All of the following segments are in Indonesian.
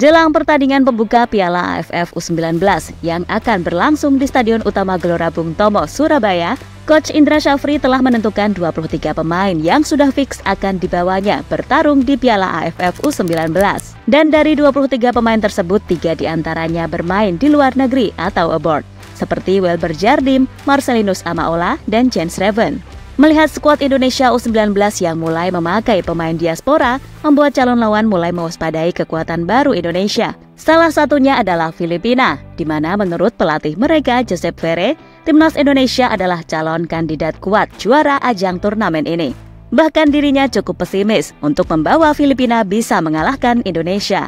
Jelang pertandingan pembuka Piala AFF U19 yang akan berlangsung di Stadion Utama Gelora Bung Tomo, Surabaya, Coach Indra Syafri telah menentukan 23 pemain yang sudah fix akan dibawanya bertarung di Piala AFF U19. Dan dari 23 pemain tersebut, 3 diantaranya bermain di luar negeri atau abroad, seperti Welber Jardim, Marcelinus Amaola, dan Jens Reven. Melihat skuad Indonesia U19 yang mulai memakai pemain diaspora, membuat calon lawan mulai mewaspadai kekuatan baru Indonesia. Salah satunya adalah Filipina, di mana menurut pelatih mereka Josep Ferre, timnas Indonesia adalah calon kandidat kuat juara ajang turnamen ini. Bahkan dirinya cukup pesimis untuk membawa Filipina bisa mengalahkan Indonesia.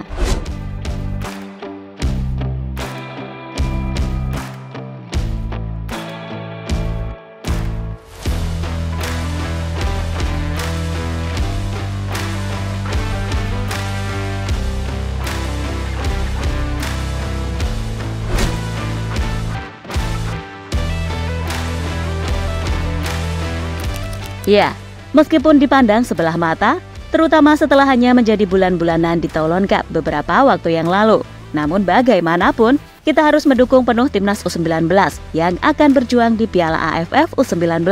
Ya, meskipun dipandang sebelah mata, terutama setelah hanya menjadi bulan-bulanan di Toulon Cup beberapa waktu yang lalu. Namun bagaimanapun, kita harus mendukung penuh timnas U19 yang akan berjuang di Piala AFF U19.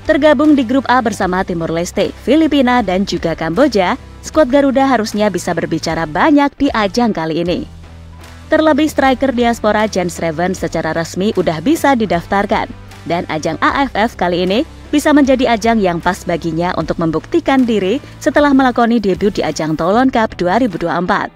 Tergabung di grup A bersama Timor Leste, Filipina, dan juga Kamboja, skuad Garuda harusnya bisa berbicara banyak di ajang kali ini. Terlebih striker diaspora Jens Reven secara resmi udah bisa didaftarkan. Dan ajang AFF kali ini bisa menjadi ajang yang pas baginya untuk membuktikan diri setelah melakoni debut di ajang Toulon Cup 2024.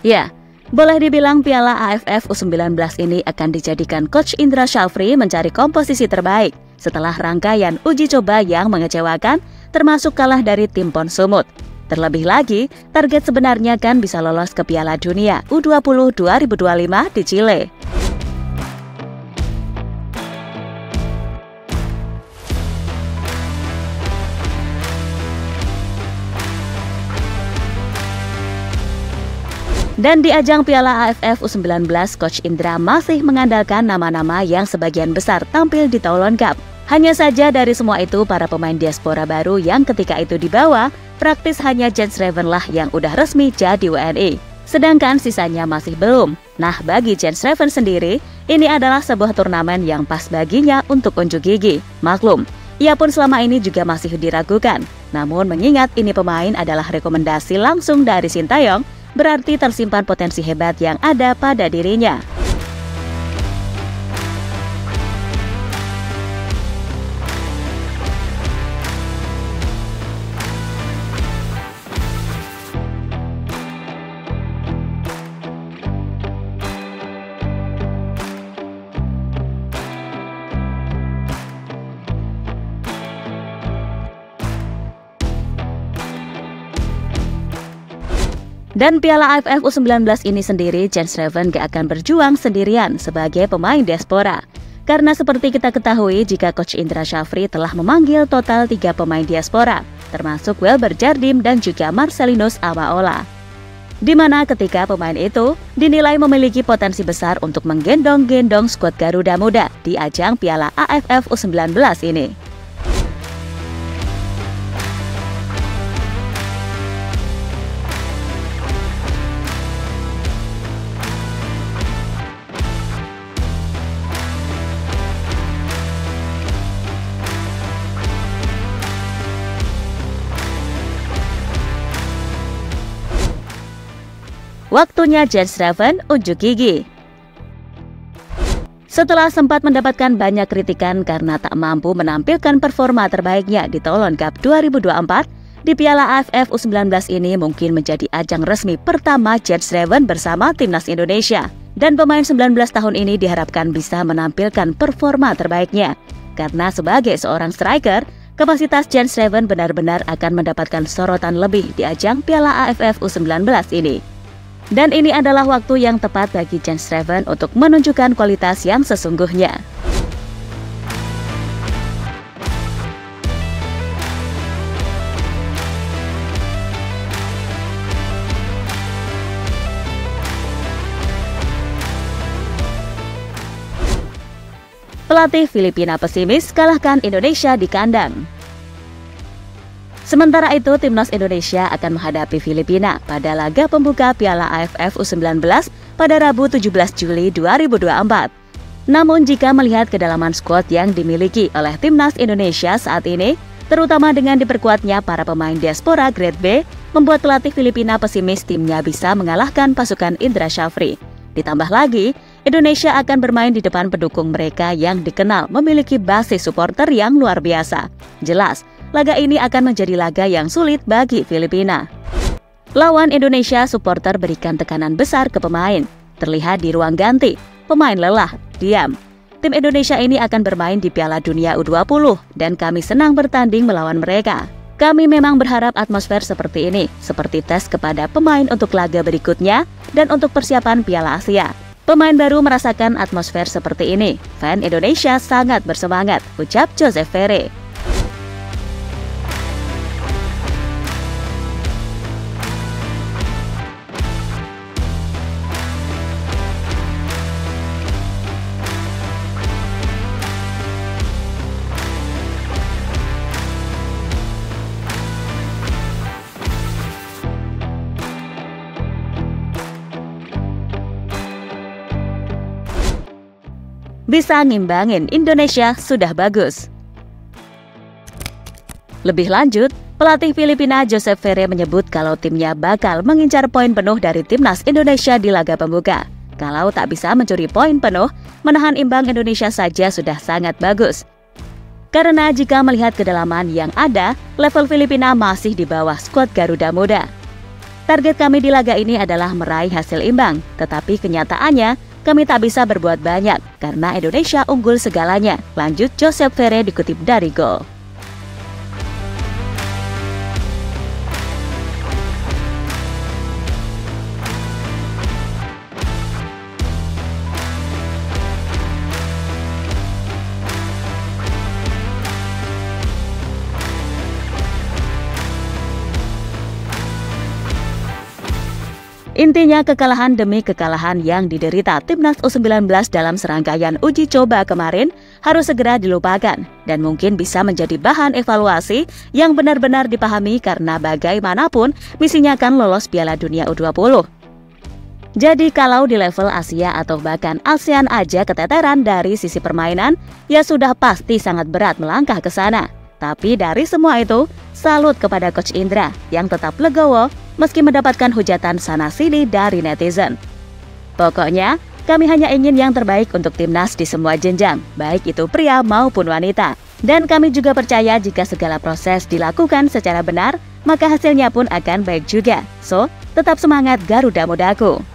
Ya, boleh dibilang Piala AFF U19 ini akan dijadikan Coach Indra Syafri mencari komposisi terbaik setelah rangkaian uji coba yang mengecewakan, termasuk kalah dari tim PON Sumut. Terlebih lagi, target sebenarnya kan bisa lolos ke Piala Dunia U20 2025 di Chile. Dan di ajang Piala AFF U19, Coach Indra masih mengandalkan nama-nama yang sebagian besar tampil di Toulon Cup. Hanya saja dari semua itu, para pemain diaspora baru yang ketika itu dibawa, praktis hanya Jens Reven lah yang udah resmi jadi WNI. Sedangkan sisanya masih belum. Nah, bagi Jens Reven sendiri, ini adalah sebuah turnamen yang pas baginya untuk unjuk gigi. Maklum, ia pun selama ini juga masih diragukan. Namun mengingat ini pemain adalah rekomendasi langsung dari Sintayong, berarti tersimpan potensi hebat yang ada pada dirinya. Dan Piala AFF U19 ini sendiri, Jens Reven gak akan berjuang sendirian sebagai pemain diaspora. Karena seperti kita ketahui, jika Coach Indra Syafri telah memanggil total 3 pemain diaspora, termasuk Welber Jardim dan juga Marcelinus Amaola. Di mana ketika pemain itu dinilai memiliki potensi besar untuk menggendong-gendong skuad Garuda Muda di ajang Piala AFF U19 ini. Waktunya Jens Reven unjuk gigi. Setelah sempat mendapatkan banyak kritikan karena tak mampu menampilkan performa terbaiknya di Toulon Cup 2024, di Piala AFF U19 ini mungkin menjadi ajang resmi pertama Jens Reven bersama timnas Indonesia. Dan pemain 19 tahun ini diharapkan bisa menampilkan performa terbaiknya. Karena sebagai seorang striker, kapasitas Jens Reven benar-benar akan mendapatkan sorotan lebih di ajang Piala AFF U19 ini. Dan ini adalah waktu yang tepat bagi Jens Reven untuk menunjukkan kualitas yang sesungguhnya. Pelatih Filipina pesimis kalahkan Indonesia di kandang. Sementara itu, timnas Indonesia akan menghadapi Filipina pada laga pembuka Piala AFF U19 pada Rabu 17 Juli 2024. Namun jika melihat kedalaman skuad yang dimiliki oleh timnas Indonesia saat ini, terutama dengan diperkuatnya para pemain diaspora grade B, membuat pelatih Filipina pesimis timnya bisa mengalahkan pasukan Indra Syafri. Ditambah lagi, Indonesia akan bermain di depan pendukung mereka yang dikenal memiliki basis supporter yang luar biasa. Jelas, laga ini akan menjadi laga yang sulit bagi Filipina. Lawan Indonesia, supporter berikan tekanan besar ke pemain. Terlihat di ruang ganti, pemain lelah, diam. Tim Indonesia ini akan bermain di Piala Dunia U20 dan kami senang bertanding melawan mereka. Kami memang berharap atmosfer seperti ini, seperti tes kepada pemain untuk laga berikutnya dan untuk persiapan Piala Asia. Pemain baru merasakan atmosfer seperti ini. Fan Indonesia sangat bersemangat, ucap Joseph Ferre. Bisa ngimbangin, Indonesia sudah bagus. Lebih lanjut, pelatih Filipina Joseph Ferre menyebut kalau timnya bakal mengincar poin penuh dari timnas Indonesia di laga pembuka. Kalau tak bisa mencuri poin penuh, menahan imbang Indonesia saja sudah sangat bagus. Karena jika melihat kedalaman yang ada, level Filipina masih di bawah skuad Garuda Muda. Target kami di laga ini adalah meraih hasil imbang, tetapi kenyataannya kami tak bisa berbuat banyak karena Indonesia unggul segalanya, lanjut Joseph Ferre dikutip dari Goal. Intinya kekalahan demi kekalahan yang diderita timnas U19 dalam serangkaian uji coba kemarin harus segera dilupakan dan mungkin bisa menjadi bahan evaluasi yang benar-benar dipahami karena bagaimanapun misinya akan lolos Piala Dunia U20. Jadi kalau di level Asia atau bahkan ASEAN aja keteteran dari sisi permainan, ya sudah pasti sangat berat melangkah ke sana. Tapi dari semua itu, salut kepada Coach Indra yang tetap legowo meski mendapatkan hujatan sana-sini dari netizen. Pokoknya, kami hanya ingin yang terbaik untuk timnas di semua jenjang, baik itu pria maupun wanita. Dan kami juga percaya jika segala proses dilakukan secara benar, maka hasilnya pun akan baik juga. So, tetap semangat Garuda Mudaku!